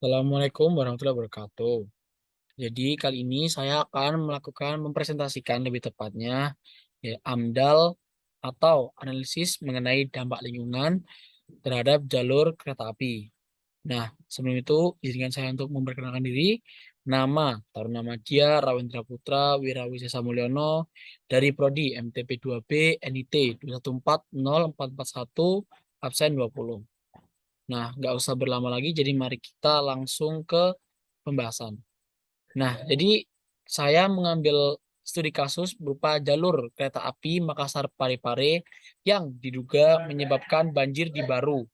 Assalamualaikum warahmatullahi wabarakatuh. Jadi kali ini saya akan melakukan mempresentasikan lebih tepatnya AMDAL atau analisis mengenai dampak lingkungan terhadap jalur kereta api. Nah, sebelum itu izinkan saya untuk memperkenalkan diri. Nama Taruna Madya Rawendra Putra Wirawisesa Mulyono dari Prodi MTP 2B NIT 2140441 absen 20. Nah, nggak usah berlama lagi, jadi mari kita langsung ke pembahasan. Nah, jadi saya mengambil studi kasus berupa jalur kereta api Makassar Parepare yang diduga menyebabkan banjir di Baru.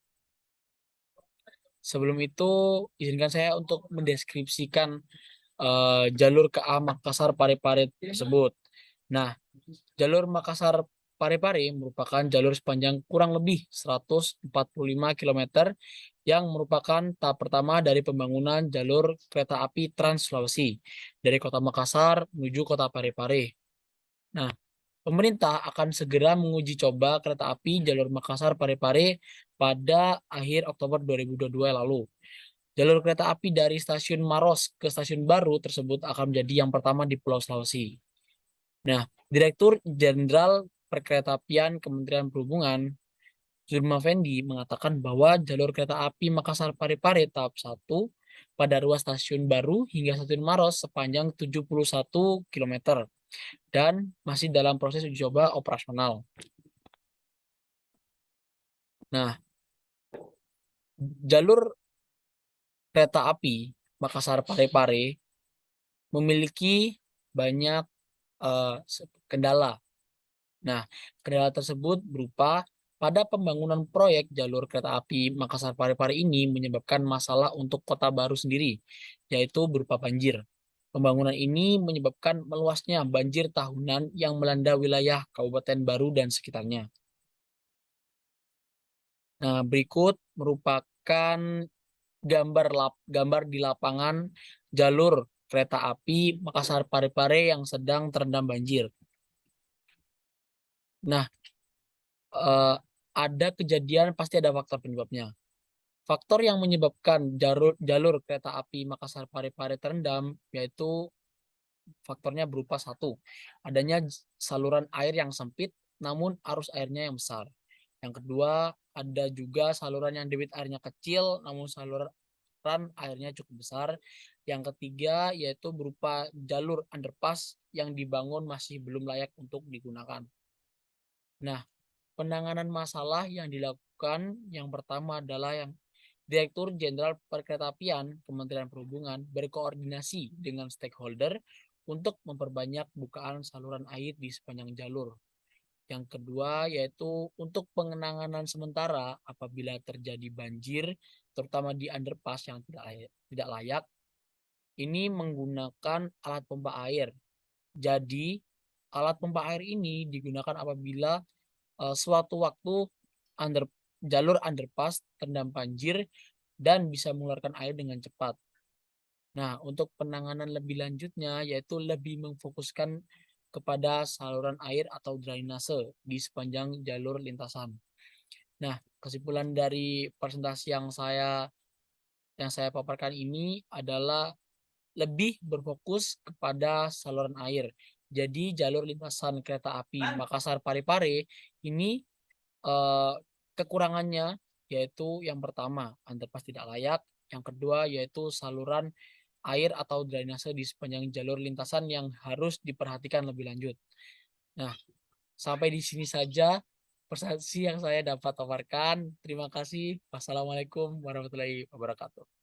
Sebelum itu, izinkan saya untuk mendeskripsikan jalur KA Makassar Parepare tersebut. Nah, jalur Makassar Parepare merupakan jalur sepanjang kurang lebih 145 km yang merupakan tahap pertama dari pembangunan jalur kereta api Trans Sulawesi dari Kota Makassar menuju Kota Parepare. Nah, pemerintah akan segera menguji coba kereta api jalur Makassar Parepare pada akhir Oktober 2022 lalu. Jalur kereta api dari stasiun Maros ke stasiun baru tersebut akan menjadi yang pertama di Pulau Sulawesi. Nah, Direktur Jenderal Perkeretaapian Kementerian Perhubungan, Zurma Fendi, mengatakan bahwa jalur kereta api Makassar Parepare tahap 1 pada ruas stasiun baru hingga stasiun Maros sepanjang 71 km dan masih dalam proses uji coba operasional. Nah, jalur kereta api Makassar Parepare memiliki banyak kendala. Nah, kendala tersebut berupa pada pembangunan proyek jalur kereta api Makassar Parepare ini menyebabkan masalah untuk Kota Baru sendiri, yaitu berupa banjir. Pembangunan ini menyebabkan meluasnya banjir tahunan yang melanda wilayah Kabupaten Baru dan sekitarnya. Nah, berikut merupakan gambar di lapangan jalur kereta api Makassar Parepare yang sedang terendam banjir. Nah, eh, ada kejadian pasti ada faktor penyebabnya. Faktor yang menyebabkan jalur kereta api Makassar Parepare terendam yaitu faktornya berupa satu, adanya saluran air yang sempit namun arus airnya yang besar. Yang kedua, ada juga saluran yang debit airnya kecil namun saluran airnya cukup besar. Yang ketiga yaitu berupa jalur underpass yang dibangun masih belum layak untuk digunakan. Nah, penanganan masalah yang dilakukan yang pertama adalah yang Direktur Jenderal Perkeretaapian Kementerian Perhubungan berkoordinasi dengan stakeholder untuk memperbanyak bukaan saluran air di sepanjang jalur. Yang kedua yaitu untuk pengenanganan sementara apabila terjadi banjir, terutama di underpass yang tidak layak, ini menggunakan alat pompa air. Jadi, alat pompa air ini digunakan apabila suatu waktu under, jalur underpass terendam banjir dan bisa mengeluarkan air dengan cepat. Nah, untuk penanganan lebih lanjutnya yaitu lebih memfokuskan kepada saluran air atau drainase di sepanjang jalur lintasan. Nah, kesimpulan dari presentasi yang saya paparkan ini adalah lebih berfokus kepada saluran air. Jadi jalur lintasan kereta api Makassar Parepare ini eh, kekurangannya yaitu yang pertama underpass tidak layak, yang kedua yaitu saluran air atau drainase di sepanjang jalur lintasan yang harus diperhatikan lebih lanjut. Nah, sampai di sini saja presentasi yang saya dapat paparkan. Terima kasih. Wassalamualaikum warahmatullahi wabarakatuh.